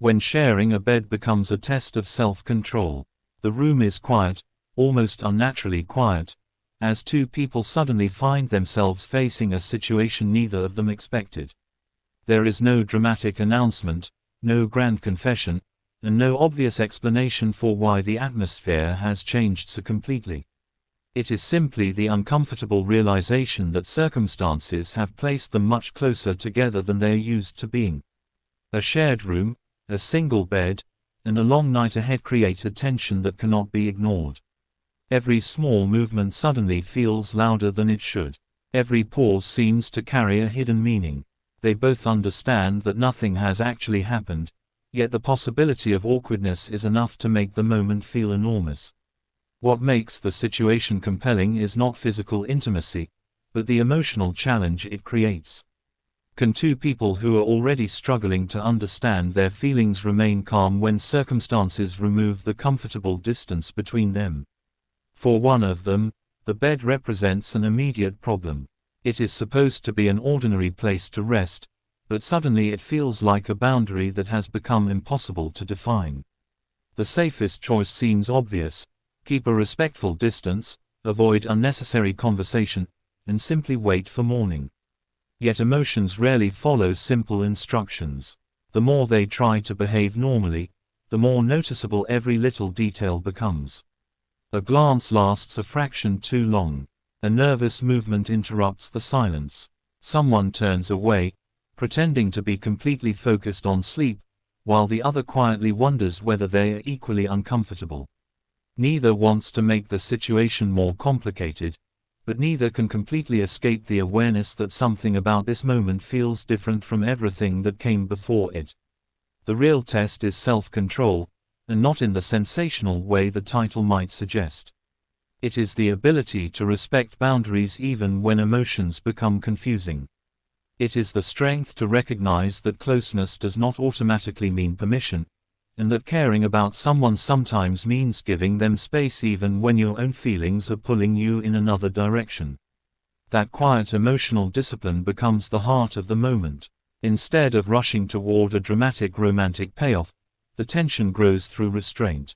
When sharing a bed becomes a test of self-control. The room is quiet, almost unnaturally quiet, as two people suddenly find themselves facing a situation neither of them expected. There is no dramatic announcement, no grand confession, and no obvious explanation for why the atmosphere has changed so completely. It is simply the uncomfortable realization that circumstances have placed them much closer together than they are used to being. A shared room, a single bed, and a long night ahead create a tension that cannot be ignored. Every small movement suddenly feels louder than it should. Every pause seems to carry a hidden meaning. They both understand that nothing has actually happened, yet the possibility of awkwardness is enough to make the moment feel enormous. What makes the situation compelling is not physical intimacy, but the emotional challenge it creates. Can two people who are already struggling to understand their feelings remain calm when circumstances remove the comfortable distance between them? For one of them, the bed represents an immediate problem. It is supposed to be an ordinary place to rest, but suddenly it feels like a boundary that has become impossible to define. The safest choice seems obvious: keep a respectful distance, avoid unnecessary conversation, and simply wait for morning. Yet emotions rarely follow simple instructions. The more they try to behave normally, the more noticeable every little detail becomes. A glance lasts a fraction too long. A nervous movement interrupts the silence. Someone turns away, pretending to be completely focused on sleep, while the other quietly wonders whether they are equally uncomfortable. Neither wants to make the situation more complicated, but neither can completely escape the awareness that something about this moment feels different from everything that came before it. The real test is self-control, and not in the sensational way the title might suggest. It is the ability to respect boundaries even when emotions become confusing. It is the strength to recognize that closeness does not automatically mean permission, and that caring about someone sometimes means giving them space even when your own feelings are pulling you in another direction. That quiet emotional discipline becomes the heart of the moment. Instead of rushing toward a dramatic romantic payoff, the tension grows through restraint.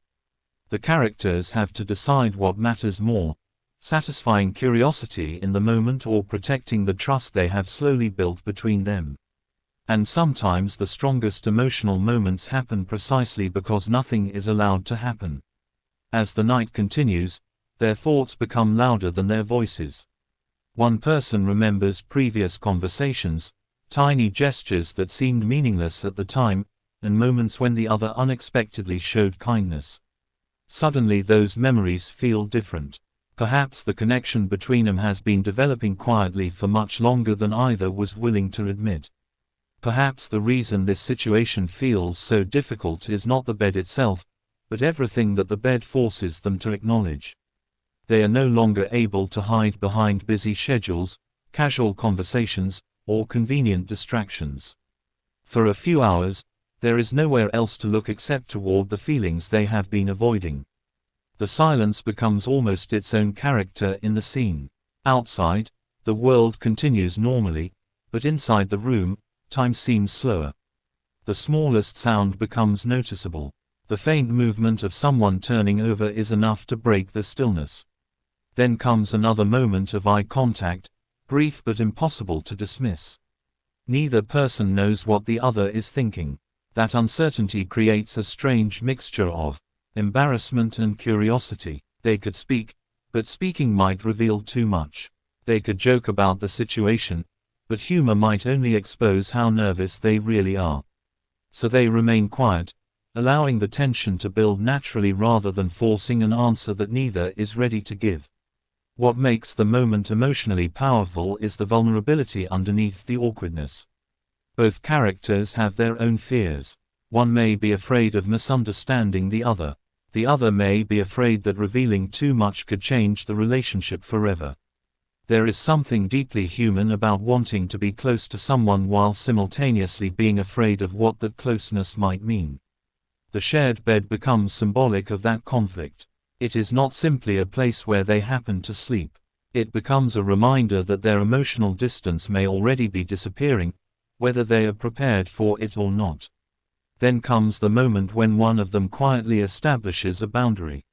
The characters have to decide what matters more: satisfying curiosity in the moment or protecting the trust they have slowly built between them. And sometimes the strongest emotional moments happen precisely because nothing is allowed to happen. As the night continues, their thoughts become louder than their voices. One person remembers previous conversations, tiny gestures that seemed meaningless at the time, and moments when the other unexpectedly showed kindness. Suddenly those memories feel different. Perhaps the connection between them has been developing quietly for much longer than either was willing to admit. Perhaps the reason this situation feels so difficult is not the bed itself, but everything that the bed forces them to acknowledge. They are no longer able to hide behind busy schedules, casual conversations, or convenient distractions. For a few hours, there is nowhere else to look except toward the feelings they have been avoiding. The silence becomes almost its own character in the scene. Outside, the world continues normally, but inside the room, time seems slower. The smallest sound becomes noticeable. The faint movement of someone turning over is enough to break the stillness. Then comes another moment of eye contact, brief but impossible to dismiss. Neither person knows what the other is thinking. That uncertainty creates a strange mixture of embarrassment and curiosity. They could speak, but speaking might reveal too much. They could joke about the situation, but humor might only expose how nervous they really are. So they remain quiet, allowing the tension to build naturally rather than forcing an answer that neither is ready to give. What makes the moment emotionally powerful is the vulnerability underneath the awkwardness. Both characters have their own fears. One may be afraid of misunderstanding the other. The other may be afraid that revealing too much could change the relationship forever. There is something deeply human about wanting to be close to someone while simultaneously being afraid of what that closeness might mean. The shared bed becomes symbolic of that conflict. It is not simply a place where they happen to sleep. It becomes a reminder that their emotional distance may already be disappearing, whether they are prepared for it or not. Then comes the moment when one of them quietly establishes a boundary.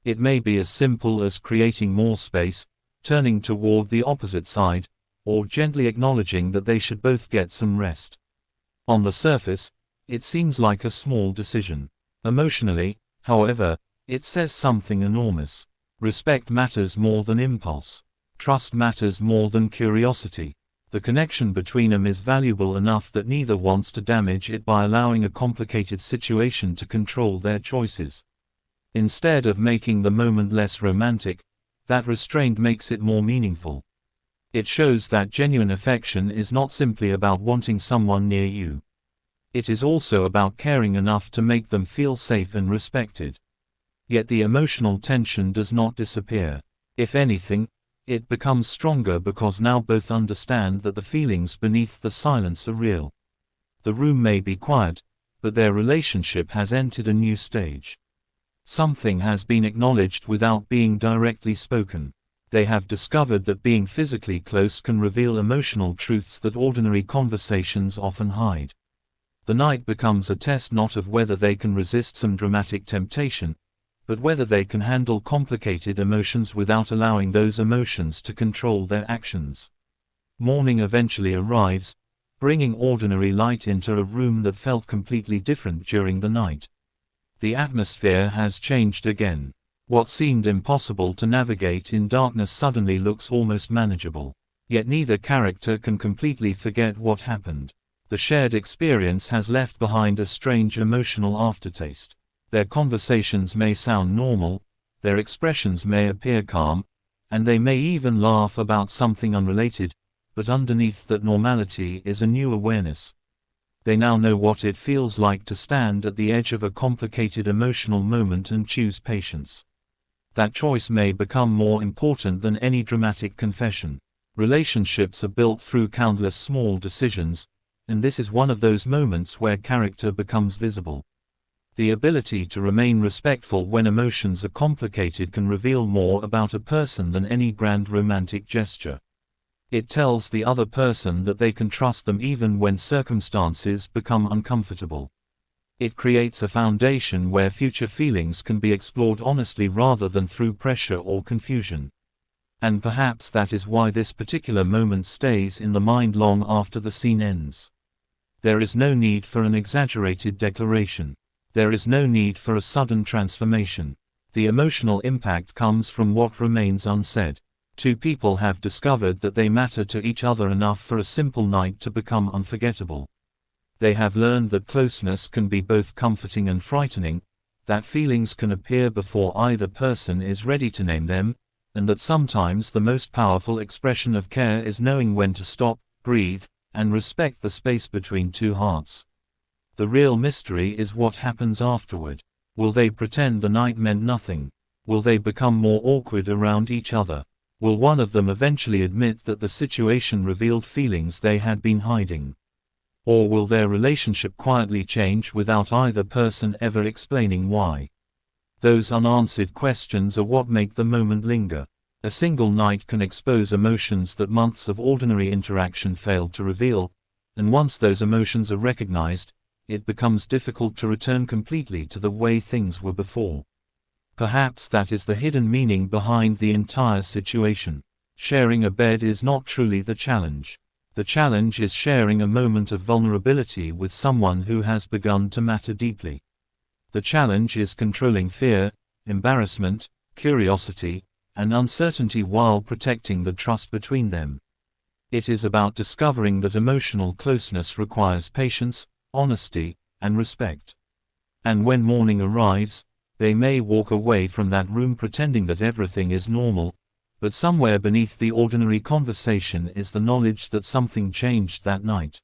It may be as simple as creating more space, turning toward the opposite side, or gently acknowledging that they should both get some rest. On the surface, it seems like a small decision. Emotionally, however, it says something enormous. Respect matters more than impulse. Trust matters more than curiosity. The connection between them is valuable enough that neither wants to damage it by allowing a complicated situation to control their choices. Instead of making the moment less romantic, that restraint makes it more meaningful. It shows that genuine affection is not simply about wanting someone near you. It is also about caring enough to make them feel safe and respected. Yet the emotional tension does not disappear. If anything, it becomes stronger because now both understand that the feelings beneath the silence are real. The room may be quiet, but their relationship has entered a new stage. Something has been acknowledged without being directly spoken. They have discovered that being physically close can reveal emotional truths that ordinary conversations often hide. The night becomes a test not of whether they can resist some dramatic temptation, but whether they can handle complicated emotions without allowing those emotions to control their actions. Morning eventually arrives, bringing ordinary light into a room that felt completely different during the night. The atmosphere has changed again. What seemed impossible to navigate in darkness suddenly looks almost manageable. Yet neither character can completely forget what happened. The shared experience has left behind a strange emotional aftertaste. Their conversations may sound normal, their expressions may appear calm, and they may even laugh about something unrelated, but underneath that normality is a new awareness. They now know what it feels like to stand at the edge of a complicated emotional moment and choose patience. That choice may become more important than any dramatic confession. Relationships are built through countless small decisions, and this is one of those moments where character becomes visible. The ability to remain respectful when emotions are complicated can reveal more about a person than any grand romantic gesture. It tells the other person that they can trust them even when circumstances become uncomfortable. It creates a foundation where future feelings can be explored honestly rather than through pressure or confusion. And perhaps that is why this particular moment stays in the mind long after the scene ends. There is no need for an exaggerated declaration. There is no need for a sudden transformation. The emotional impact comes from what remains unsaid. Two people have discovered that they matter to each other enough for a simple night to become unforgettable. They have learned that closeness can be both comforting and frightening, that feelings can appear before either person is ready to name them, and that sometimes the most powerful expression of care is knowing when to stop, breathe, and respect the space between two hearts. The real mystery is what happens afterward. Will they pretend the night meant nothing? Will they become more awkward around each other? Will one of them eventually admit that the situation revealed feelings they had been hiding? Or will their relationship quietly change without either person ever explaining why? Those unanswered questions are what make the moment linger. A single night can expose emotions that months of ordinary interaction failed to reveal, and once those emotions are recognized, it becomes difficult to return completely to the way things were before. Perhaps that is the hidden meaning behind the entire situation. Sharing a bed is not truly the challenge. The challenge is sharing a moment of vulnerability with someone who has begun to matter deeply. The challenge is controlling fear, embarrassment, curiosity, and uncertainty while protecting the trust between them. It is about discovering that emotional closeness requires patience, honesty, and respect. And when morning arrives, they may walk away from that room pretending that everything is normal, but somewhere beneath the ordinary conversation is the knowledge that something changed that night.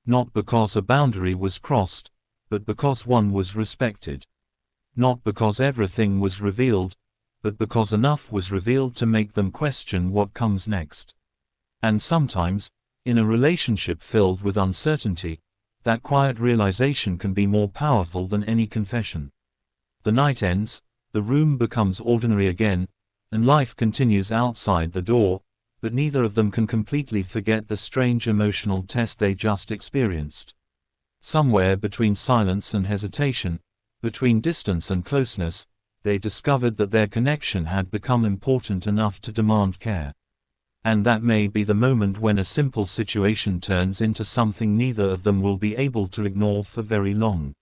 Not because a boundary was crossed, but because one was respected. Not because everything was revealed, but because enough was revealed to make them question what comes next. And sometimes, in a relationship filled with uncertainty, that quiet realization can be more powerful than any confession. The night ends, the room becomes ordinary again, and life continues outside the door, but neither of them can completely forget the strange emotional test they just experienced. Somewhere between silence and hesitation, between distance and closeness, they discovered that their connection had become important enough to demand care. And that may be the moment when a simple situation turns into something neither of them will be able to ignore for very long.